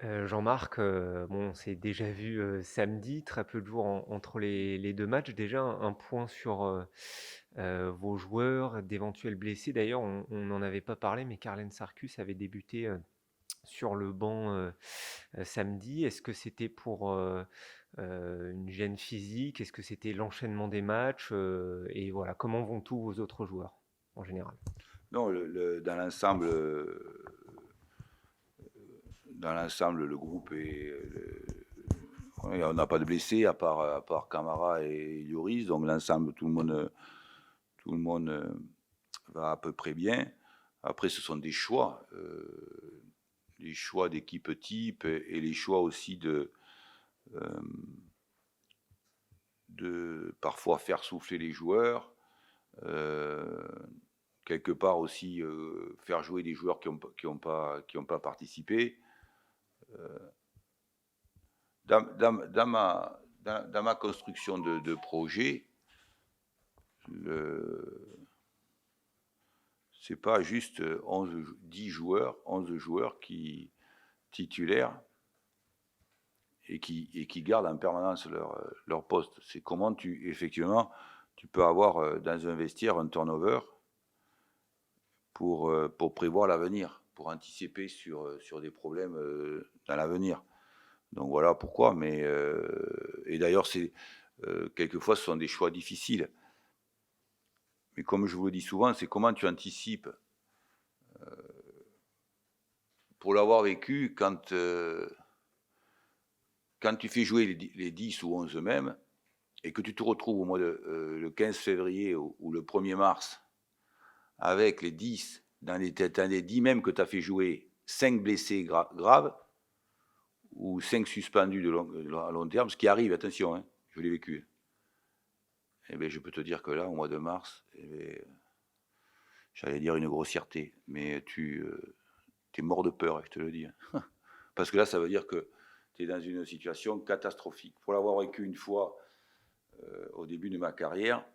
Jean-Marc, bon, on s'est déjà vu, samedi, très peu de jours entre les 2 matchs. Déjà un point sur, vos joueurs, d'éventuels blessés. D'ailleurs, on n'en avait pas parlé, mais Carlen Sarkus avait débuté, sur le banc, samedi. Est-ce que c'était pour, une gêne physique? Est-ce que c'était l'enchaînement des matchs? Et voilà, comment vont tous vos autres joueurs, en général? Non, dans l'ensemble, le groupe est. On n'a pas de blessés à part Camara et Lloris, donc l'ensemble, tout le monde va à peu près bien. Après, ce sont des choix, les choix d'équipe type et les choix aussi de parfois faire souffler les joueurs, euh, quelque part aussi faire jouer des joueurs qui ont pas participé. Dans ma construction de projet, c'est pas juste 11 joueurs titulaires et qui gardent en permanence leur poste. C'est comment effectivement, tu peux avoir dans un vestiaire un turnover pour prévoir l'avenir, pour anticiper sur des problèmes dans l'avenir. Donc voilà pourquoi. Et d'ailleurs, quelquefois, ce sont des choix difficiles. Mais comme je vous le dis souvent, c'est comment tu anticipes. Pour l'avoir vécu, quand tu fais jouer les 10 ou 11 mêmes, et que tu te retrouves le 15 février ou le 1er mars, avec les 10, dans les 10 mêmes que tu as fait jouer, 5 blessés graves, ou 5 suspendus à long terme, ce qui arrive, attention, hein, je l'ai vécu. Eh bien, je peux te dire que là, au mois de mars, j'allais dire une grossièreté, mais tu es mort de peur, je te le dis. Parce que là, ça veut dire que tu es dans une situation catastrophique. Pour l'avoir vécu une fois au début de ma carrière,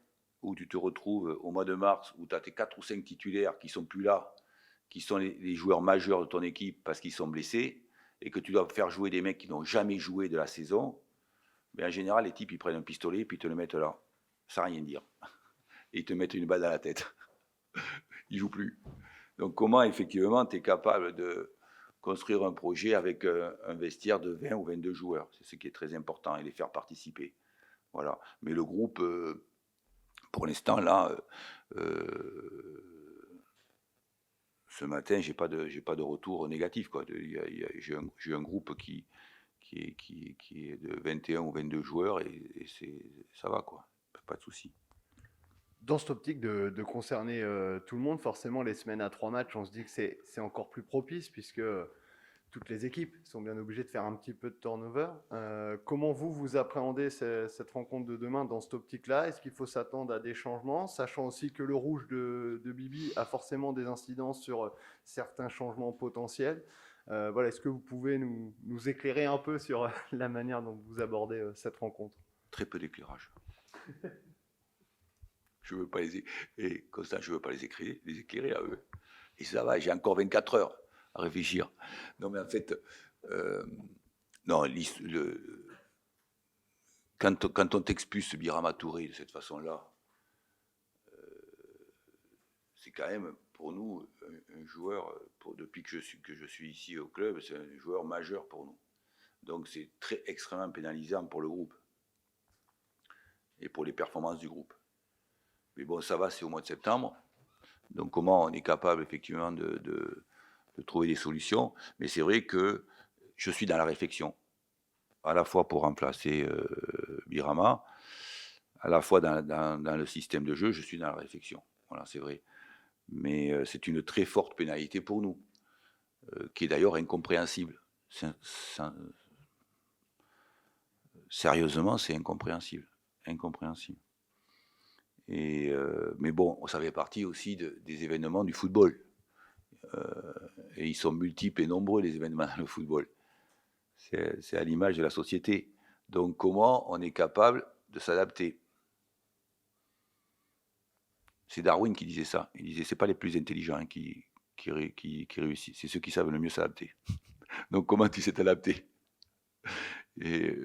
où tu te retrouves au mois de mars, où tu as tes 4 ou 5 titulaires qui sont plus là, qui sont les joueurs majeurs de ton équipe parce qu'ils sont blessés, et que tu dois faire jouer des mecs qui n'ont jamais joué de la saison, mais en général, les types, ils prennent un pistolet et puis ils te le mettent là, sans rien dire. Et ils te mettent une balle dans la tête. Ils jouent plus. Donc comment, effectivement, tu es capable de construire un projet avec un vestiaire de 20 ou 22 joueurs. C'est ce qui est très important, et les faire participer. Voilà. Mais le groupe, pour l'instant, là, ce matin, j'ai pas de retour négatif. Quoi. J'ai un groupe qui est de 21 ou 22 joueurs et ça va, quoi. Pas de souci. Dans cette optique de concerner tout le monde, forcément, les semaines à 3 matchs, on se dit que c'est encore plus propice puisque toutes les équipes sont bien obligées de faire un petit peu de turnover. Comment vous appréhendez cette rencontre de demain dans cette optique-là? Est-ce qu'il faut s'attendre à des changements, sachant aussi que le rouge de Bibi a forcément des incidences sur certains changements potentiels? Voilà, est-ce que vous pouvez nous éclairer un peu sur la manière dont vous abordez cette rencontre? Très peu d'éclairage. Je veux pas et Constant, je veux pas les éclairer à eux. Et ça va, j'ai encore 24 heures à réfléchir. Non, mais en fait, euh, non, quand on t'expulse Birama Touré de cette façon-là, c'est quand même pour nous un joueur, depuis que je suis ici au club, c'est un joueur majeur pour nous. Donc c'est très extrêmement pénalisant pour le groupe et pour les performances du groupe. Mais bon, ça va, c'est au mois de septembre. Donc comment on est capable effectivement de trouver des solutions. Mais c'est vrai que je suis dans la réflexion, à la fois pour remplacer Birama, à la fois dans le système de jeu, je suis dans la réflexion. Voilà, c'est vrai. Mais c'est une très forte pénalité pour nous, qui est d'ailleurs incompréhensible. Sérieusement, c'est incompréhensible. Incompréhensible. Mais bon, ça fait partie aussi des événements du football. Et ils sont multiples et nombreux, les événements dans le football. C'est à l'image de la société. Donc comment on est capable de s'adapter? C'est Darwin qui disait ça. Il disait c'est pas les plus intelligents qui réussissent, c'est ceux qui savent le mieux s'adapter. Donc comment tu sais t'adapter? Et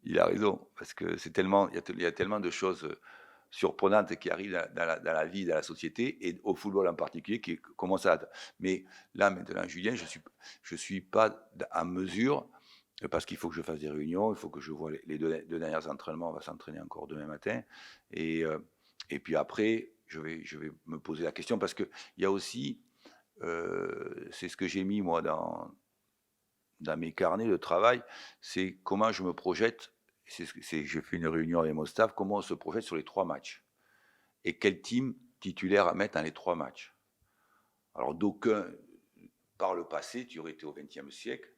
il a raison, parce que c'est tellement il y a tellement de choses, surprenantes qui arrivent dans la vie, dans la société et au football en particulier qui comment ça mais là, maintenant, Julien, je suis pas en mesure, parce qu'il faut que je fasse des réunions, il faut que je vois les 2 derniers entraînements, on va s'entraîner encore demain matin et heu et puis après, je vais me poser la question parce qu'il y a aussi, c'est ce que j'ai mis moi dans mes carnets de travail, c'est comment je me projette. J'ai fait une réunion avec mon staff, comment on se projette sur les 3 matchs et quel team titulaire à mettre dans les 3 matchs. Alors d'aucuns, par le passé, tu aurais été au XXe siècle,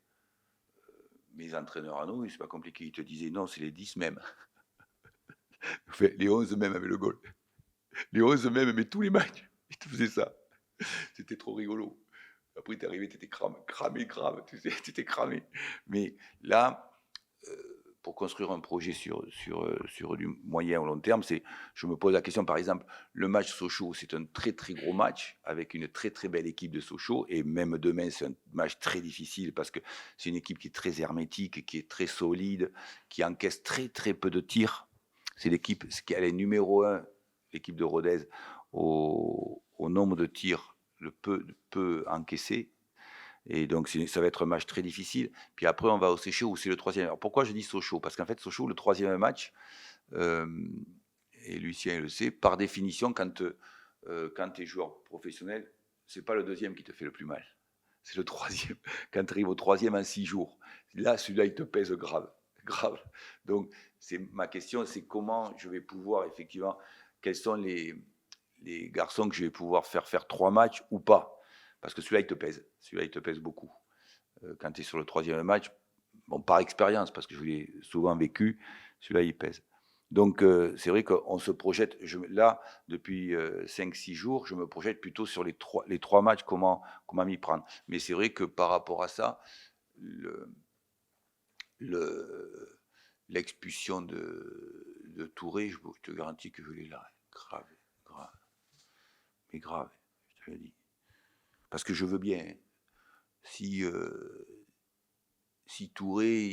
mes entraîneurs à nous, c'est pas compliqué, ils te disaient: «Non, c'est les 10 mêmes». Enfin, les 11 mêmes avec le goal. Les 11 mêmes, mais tous les matchs, ils te faisaient ça. C'était trop rigolo. Après, tu es arrivé, tu étais cramé grave, tu sais, tu étais cramé. Mais là, pour construire un projet sur du moyen ou long terme, je me pose la question, par exemple, le match Sochaux, c'est un très très gros match avec une très très belle équipe de Sochaux et même demain, c'est un match très difficile parce que c'est une équipe qui est très hermétique, qui est très solide, qui encaisse très très peu de tirs. C'est l'équipe, elle est numéro un, l'équipe de Rodez, au nombre de tirs, le peu encaissés. Et donc, ça va être un match très difficile. Puis après, on va au Sochaux où c'est le troisième. Alors pourquoi je dis Sochaux? Parce qu'en fait, Sochaux, le troisième match, euh, et Lucien le sait, par définition, quand tu es joueur professionnel, c'est pas le deuxième qui te fait le plus mal. C'est le troisième. Quand tu arrives au troisième en 6 jours, là, celui-là, il te pèse grave. Grave. Donc, ma question, c'est comment je vais pouvoir, effectivement, quels sont les garçons que je vais pouvoir faire 3 matchs ou pas. Parce que celui-là, il te pèse. Celui-là, il te pèse beaucoup. Quand tu es sur le troisième match, bon, par expérience, parce que je l'ai souvent vécu, celui-là, il pèse. Donc, c'est vrai qu'on se projette. Là, depuis 5-6 jours, je me projette plutôt sur les trois matchs, comment m'y prendre. Mais c'est vrai que par rapport à ça, l'expulsion de Touré, je te garantis que je l'ai là. Grave, grave. Mais grave, je te le dis. Parce que je veux bien. Hein. Si Touré,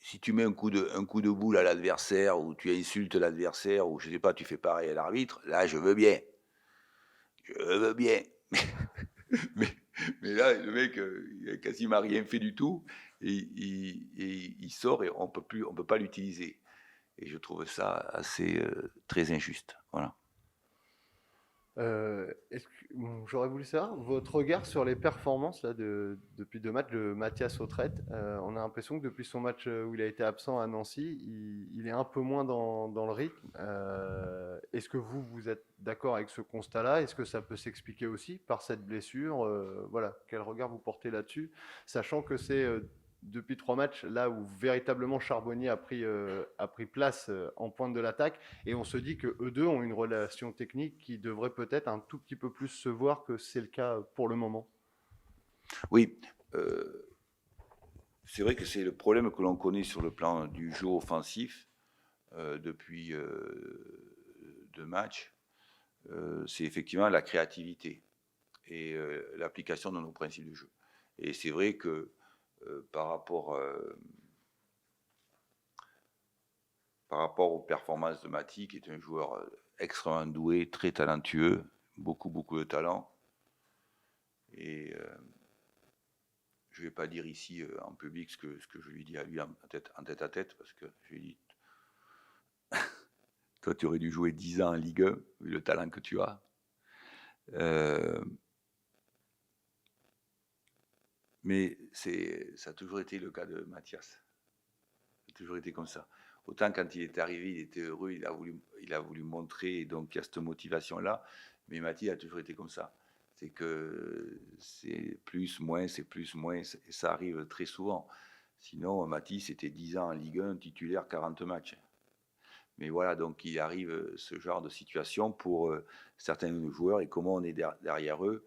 si tu mets un coup de boule à l'adversaire, ou tu insultes l'adversaire, ou je sais pas, tu fais pareil à l'arbitre, là, je veux bien. Je veux bien. mais, mais là, le mec, il a quasiment rien fait du tout, et il sort et on peut pas l'utiliser. Et je trouve ça assez très injuste. Voilà. J'aurais voulu savoir votre regard sur les performances là, depuis 2 matchs de Mathias Autrette. On a l'impression que depuis son match où il a été absent à Nancy, il est un peu moins dans le rythme. Est-ce que vous êtes d'accord avec ce constat-là? Est-ce que ça peut s'expliquer aussi par cette blessure? Voilà, quel regard vous portez là-dessus? Sachant que c'est depuis 3 matchs là où véritablement Charbonnier a pris place en pointe de l'attaque. Et on se dit que eux deux ont une relation technique qui devrait peut-être un tout petit peu plus se voir que c'est le cas pour le moment. Oui, c'est vrai que c'est le problème que l'on connaît sur le plan du jeu offensif depuis 2 matchs. C'est effectivement la créativité et l'application de nos principes de jeu. Et c'est vrai que par rapport aux performances de Mati, qui est un joueur extrêmement doué, très talentueux, beaucoup de talent. Et je ne vais pas dire ici en public ce que je lui dis à lui en tête à tête, parce que je lui dis, toi tu aurais dû jouer 10 ans en Ligue 1, vu le talent que tu as. Mais ça a toujours été le cas de Mathias. Ça a toujours été comme ça. Autant quand il est arrivé, il était heureux, il a voulu montrer, et donc il y a cette motivation-là. Mais Mathias a toujours été comme ça. C'est que c'est plus, moins, et ça arrive très souvent. Sinon, Mathias, c'était 10 ans en Ligue 1, titulaire, 40 matchs. Mais voilà, donc il arrive ce genre de situation pour certains de nos joueurs et comment on est derrière eux.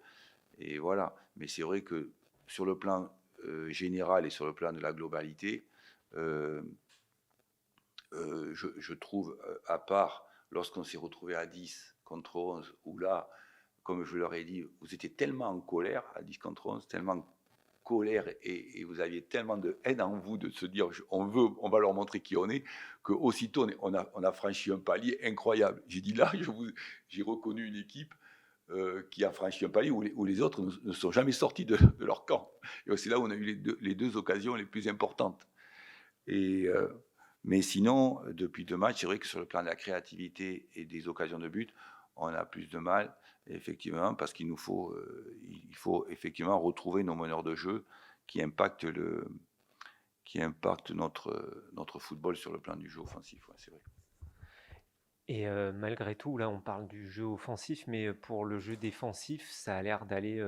Et voilà. Mais c'est vrai que sur le plan général et sur le plan de la globalité, je trouve, à part lorsqu'on s'est retrouvé à 10 contre 11, où là, comme je leur ai dit, vous étiez tellement en colère à 10 contre 11, tellement en colère et vous aviez tellement de haine en vous de se dire on va leur montrer qui on est, qu'aussitôt on a franchi un palier incroyable. J'ai dit là, j'ai reconnu une équipe qui a franchi un palier où les autres ne sont jamais sortis de leur camp. Et c'est là où on a eu les deux occasions les plus importantes. Mais sinon, depuis 2 matchs, c'est vrai que sur le plan de la créativité et des occasions de but, on a plus de mal, effectivement, parce il faut effectivement retrouver nos meneurs de jeu qui impactent notre football sur le plan du jeu offensif. Ouais, c'est vrai. Et malgré tout, là, on parle du jeu offensif, mais pour le jeu défensif, ça a l'air d'aller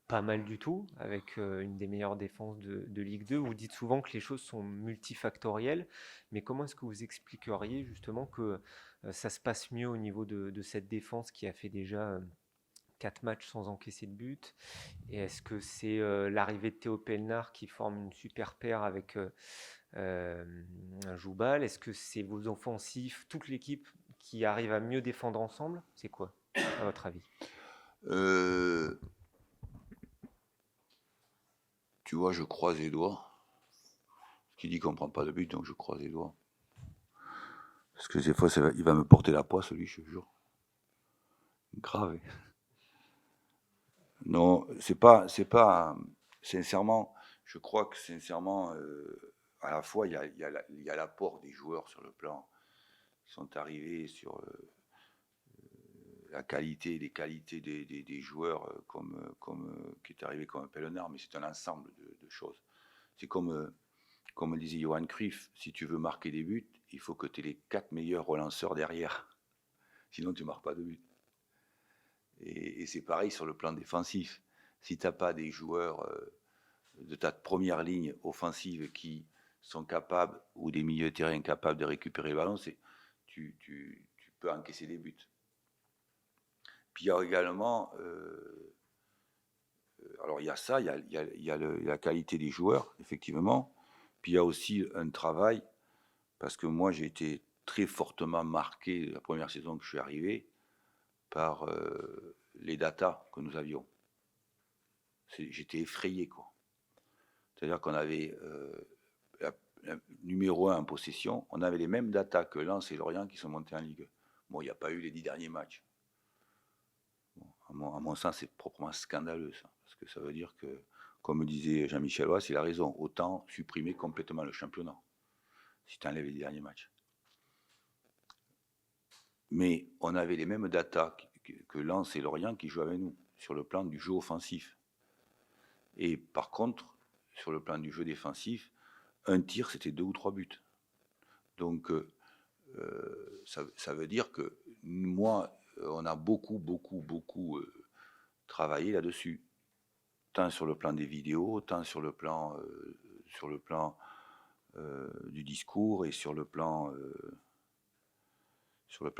pas mal du tout, avec une des meilleures défenses de Ligue 2. Vous dites souvent que les choses sont multifactorielles, mais comment est-ce que vous expliqueriez justement que ça se passe mieux au niveau de cette défense qui a fait déjà 4 matchs sans encaisser de but? Et est-ce que c'est l'arrivée de Théo Pelnard qui forme une super paire avec Joubal? Est-ce que c'est vos offensifs, toute l'équipe qui arrive à mieux défendre ensemble? C'est quoi, à votre avis? Tu vois, je croise les doigts. Qui dit qu'on ne prend pas de but, donc je croise les doigts. Parce que des fois, il va me porter la poisse, lui, je te jure. Grave. Non, c'est pas. Sincèrement, je crois que sincèrement, à la fois, il y a l'apport des joueurs sur le plan. Ils sont arrivés sur les qualités des joueurs, qui est arrivé comme un Pellenard, mais c'est un ensemble de choses. C'est comme disait Johan Cruyff, si tu veux marquer des buts, il faut que tu aies les 4 meilleurs relanceurs derrière. Sinon, tu ne marques pas de but. Et c'est pareil sur le plan défensif. Si tu n'as pas des joueurs de ta première ligne offensive qui sont capables, ou des milieux de terrain capables de récupérer le ballon, tu peux encaisser des buts. Puis il y a également, alors il y a ça, il y a la qualité des joueurs, effectivement. Puis il y a aussi un travail, parce que moi j'ai été très fortement marqué la première saison que je suis arrivé par les datas que nous avions. J'étais effrayé, quoi. C'est-à-dire qu'on avait numéro 1 en possession, on avait les mêmes datas que Lens et Lorient qui sont montés en Ligue 1. Bon, il n'y a pas eu les 10 derniers matchs. Bon, à mon sens, c'est proprement scandaleux, ça. Parce que ça veut dire que, comme disait Jean-Michel Aulas, il a raison, autant supprimer complètement le championnat, si tu enlèves les derniers matchs. Mais on avait les mêmes datas que Lens et Lorient qui jouaient avec nous, sur le plan du jeu offensif. Et par contre, sur le plan du jeu défensif, un tir, c'était 2 ou 3 buts. Donc, ça veut dire que moi, on a beaucoup travaillé là-dessus. Tant sur le plan des vidéos, tant sur le plan du discours et sur le plan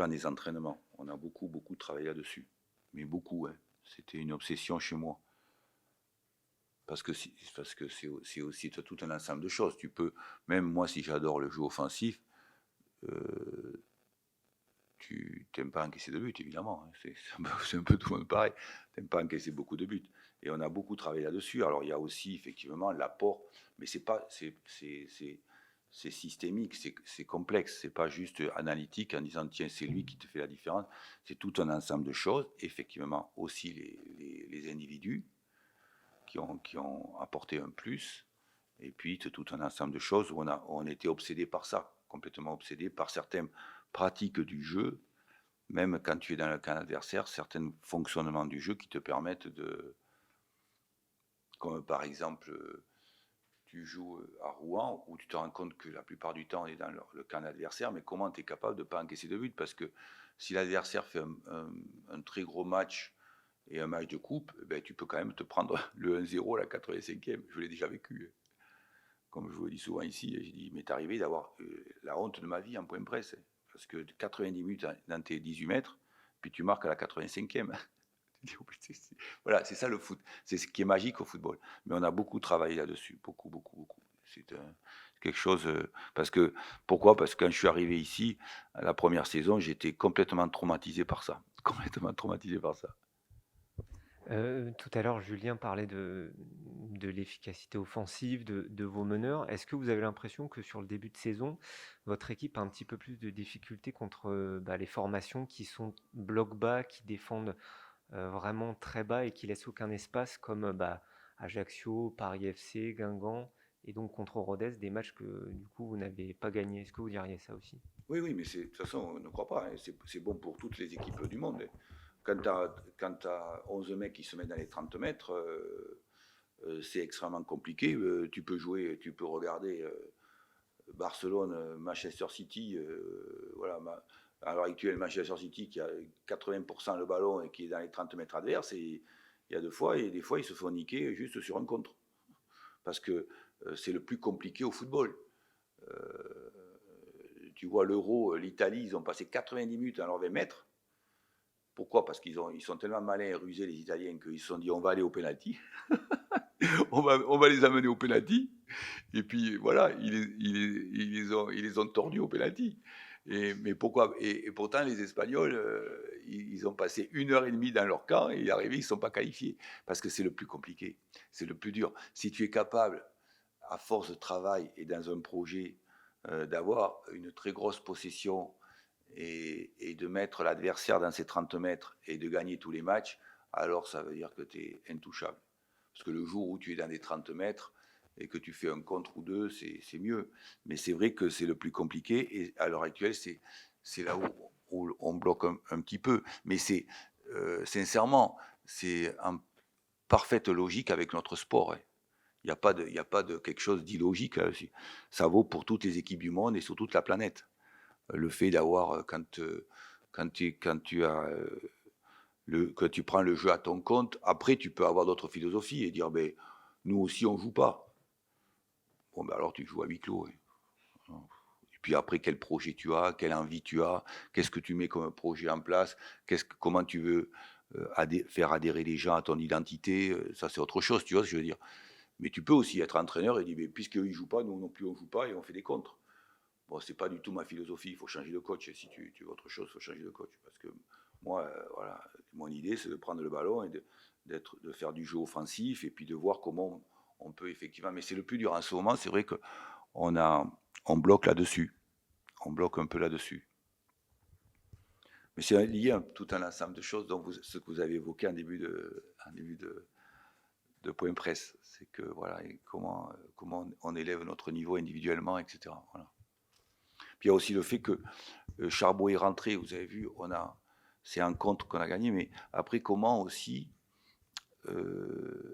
des entraînements. On a beaucoup travaillé là-dessus. Mais beaucoup, hein. C'était une obsession chez moi. Parce que c'est aussi tout un ensemble de choses. Tu peux, même moi, si j'adore le jeu offensif, tu n'aimes pas encaisser de buts, évidemment. Hein. C'est un peu tout le monde pareil. Tu n'aimes pas encaisser beaucoup de buts. Et on a beaucoup travaillé là-dessus. Alors, il y a aussi, effectivement, l'apport, mais c'est systémique, c'est complexe. C'est pas juste analytique en disant, tiens, c'est lui qui te fait la différence. C'est tout un ensemble de choses. Effectivement, aussi les individus qui ont apporté un plus, et puis tout un ensemble de choses où on était obsédé par ça, complètement obsédé par certaines pratiques du jeu, même quand tu es dans le camp adversaire, certains fonctionnements du jeu qui te permettent comme par exemple, tu joues à Rouen, où tu te rends compte que la plupart du temps on est dans le camp adversaire, mais comment tu es capable de ne pas encaisser de but? Parce que si l'adversaire fait un très gros match, et un match de coupe, ben, tu peux quand même te prendre le 1-0 à la 85e. Je l'ai déjà vécu. Comme je vous le dis souvent ici, j'ai dit, il m'est arrivé d'avoir la honte de ma vie en point presse. Parce que 90 minutes dans tes 18 mètres, puis tu marques à la 85e. Voilà, c'est ça le foot. C'est ce qui est magique au football. Mais on a beaucoup travaillé là-dessus. Beaucoup. C'est quelque chose... pourquoi? Parce que quand je suis arrivé ici, la première saison, j'étais complètement traumatisé par ça. Tout à l'heure, Julien parlait de l'efficacité offensive de vos meneurs. Est-ce que vous avez l'impression que sur le début de saison, votre équipe a un petit peu plus de difficultés contre les formations qui sont bloc bas, qui défendent vraiment très bas et qui laissent aucun espace comme Ajaccio, Paris FC, Guingamp et donc contre Rodez, des matchs que du coup vous n'avez pas gagnés. Est-ce que vous diriez ça aussi? Oui, oui, mais de toute façon, on ne croit pas, hein. C'est bon pour toutes les équipes du monde, hein. Quand tu as 11 mecs qui se mettent dans les 30 mètres, c'est extrêmement compliqué. Tu peux jouer, tu peux regarder Barcelone, Manchester City. Voilà, à l'heure actuelle, Manchester City qui a 80% le ballon et qui est dans les 30 mètres adverses. Et il y a des fois, ils se font niquer juste sur un contre. Parce que c'est le plus compliqué au football. Tu vois l'Euro, l'Italie, ils ont passé 90 minutes dans leurs 20 mètres. Pourquoi? Parce qu'ils sont tellement malins et rusés, les Italiens, qu'ils se sont dit on va aller au pénalty. on va les amener au pénalty. Et puis voilà, ils les ont tordus au pénalty. Mais pourquoi? Et pourtant, les Espagnols, ils ont passé 1 heure et demie dans leur camp et arrivés, ils ne sont pas qualifiés. Parce que c'est le plus compliqué, c'est le plus dur. Si tu es capable, à force de travail et dans un projet, d'avoir une très grosse possession et de mettre l'adversaire dans ses 30 mètres et de gagner tous les matchs, alors ça veut dire que tu es intouchable. Parce que le jour où tu es dans les 30 mètres et que tu fais un contre ou deux, c'est mieux. Mais c'est vrai que c'est le plus compliqué et à l'heure actuelle, c'est là où on bloque un petit peu. Mais sincèrement, c'est en parfaite logique avec notre sport, hein. Il n'y a pas de quelque chose d'illogique là-dessus. Ça vaut pour toutes les équipes du monde et sur toute la planète. Le fait d'avoir, quand tu prends le jeu à ton compte, après tu peux avoir d'autres philosophies et dire, ben, nous aussi on joue pas. Bon, ben alors tu joues à huis clos, hein. Et puis après, quel projet tu as, quelle envie tu as, qu'est-ce que tu mets comme projet en place, comment tu veux faire adhérer les gens à ton identité, ça c'est autre chose, tu vois ce que je veux dire. Mais tu peux aussi être entraîneur et dire, ben, puisqu'eux ils jouent pas, nous non plus on joue pas et on fait des contres. Bon, c'est pas du tout ma philosophie, il faut changer de coach. Et si tu veux autre chose, il faut changer de coach. Parce que moi, voilà, mon idée, c'est de prendre le ballon et de faire du jeu offensif et puis de voir comment on peut effectivement. Mais c'est le plus dur en ce moment, c'est vrai qu'on bloque là-dessus. On bloque un peu là-dessus. Mais c'est lié à tout un ensemble de choses, dont ce que vous avez évoqué en début de point presse. C'est que voilà, et comment on élève notre niveau individuellement, etc. Voilà. Puis il y a aussi le fait que Charbot est rentré, vous avez vu, c'est un contre qu'on a gagné, mais après comment aussi,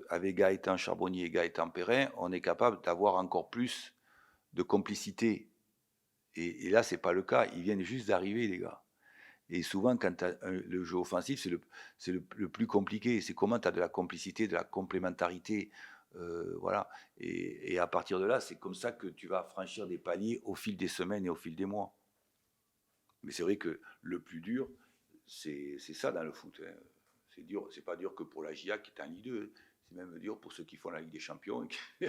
avec Gaëtan Charbonnier et Gaëtan Perrin, on est capable d'avoir encore plus de complicité. Et là, c'est pas le cas, ils viennent juste d'arriver, les gars. Et souvent, quand le jeu offensif, c'est le plus compliqué. C'est comment tu as de la complicité, de la complémentarité. Voilà. Et à partir de là, c'est comme ça que tu vas franchir des paliers au fil des semaines et au fil des mois. Mais c'est vrai que le plus dur, c'est ça dans le foot, hein. C'est dur, c'est pas dur que pour la GIA qui est en Ligue 2, c'est même dur pour ceux qui font la Ligue des Champions et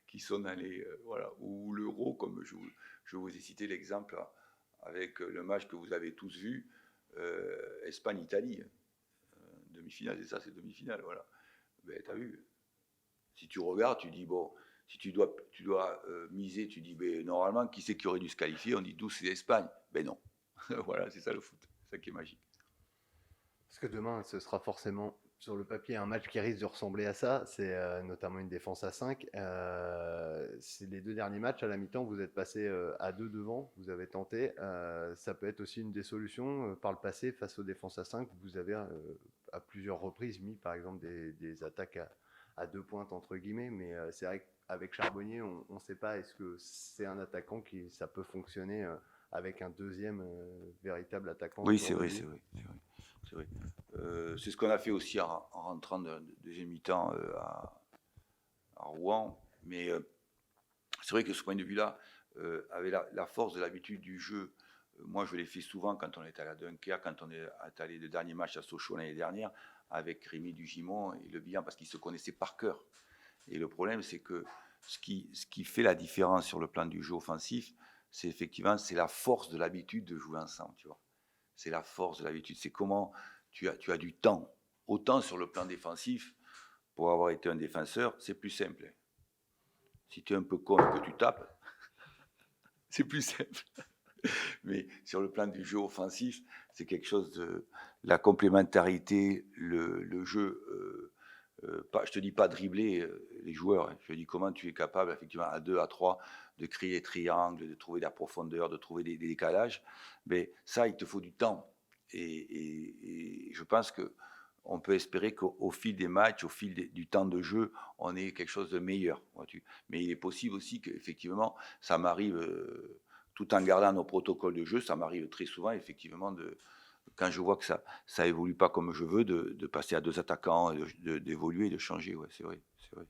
qui sont dans les voilà, ou l'Euro, comme je vous ai cité l'exemple avec le match que vous avez tous vu, Espagne-Italie, demi-finale, c'est ça, c'est demi-finale, voilà. Ben, t'as vu, si tu regardes, tu dis bon, si tu dois miser, tu dis ben, normalement, qui c'est qui aurait dû se qualifier? On dit 12, c'est l'Espagne. Ben non. Voilà, c'est ça le foot, c'est ça qui est magique. Parce que demain, ce sera forcément sur le papier un match qui risque de ressembler à ça. C'est notamment une défense à 5. C'est les deux derniers matchs à la mi-temps, vous êtes passé à 2 devant, vous avez tenté. Ça peut être aussi une des solutions par le passé face aux défenses à 5. Vous avez à plusieurs reprises mis par exemple des attaques à 2 pointes entre guillemets. Mais c'est vrai qu'avec Charbonnier, on ne sait pas est-ce que c'est un attaquant qui ça peut fonctionner avec un deuxième véritable attaquant. Oui, c'est vrai, c'est vrai. C'est vrai. C'est ce qu'on a fait aussi en rentrant de deuxième mi-temps à Rouen. Mais c'est vrai que ce point de vue-là, avec la force de l'habitude du jeu, moi je l'ai fait souvent quand on est allé à Dunkerque, quand on est allé le dernier match à Sochaux l'année dernière, avec Rémi Dugimon et Le Bihan, parce qu'ils se connaissaient par cœur. Et le problème, c'est que ce qui fait la différence sur le plan du jeu offensif, c'est effectivement la force de l'habitude de jouer ensemble, tu vois. C'est la force de l'habitude. C'est comment tu as du temps. Autant sur le plan défensif, pour avoir été un défenseur, c'est plus simple. Si tu es un peu con et que tu tapes, c'est plus simple. Mais sur le plan du jeu offensif, c'est quelque chose de la complémentarité, le jeu. Je te dis pas dribbler les joueurs. Je te dis comment tu es capable, effectivement, à 2, à 3, de créer des triangles, de trouver de la profondeur, de trouver des décalages. Mais ça, il te faut du temps. Et je pense que on peut espérer qu'au fil des matchs, au fil du temps de jeu, on ait quelque chose de meilleur. Vois-tu. Mais il est possible aussi qu'effectivement, ça m'arrive, tout en gardant nos protocoles de jeu, ça m'arrive très souvent, effectivement, quand je vois que ça évolue pas comme je veux, de passer à 2 attaquants, d'évoluer, de changer. Ouais, c'est vrai, c'est vrai.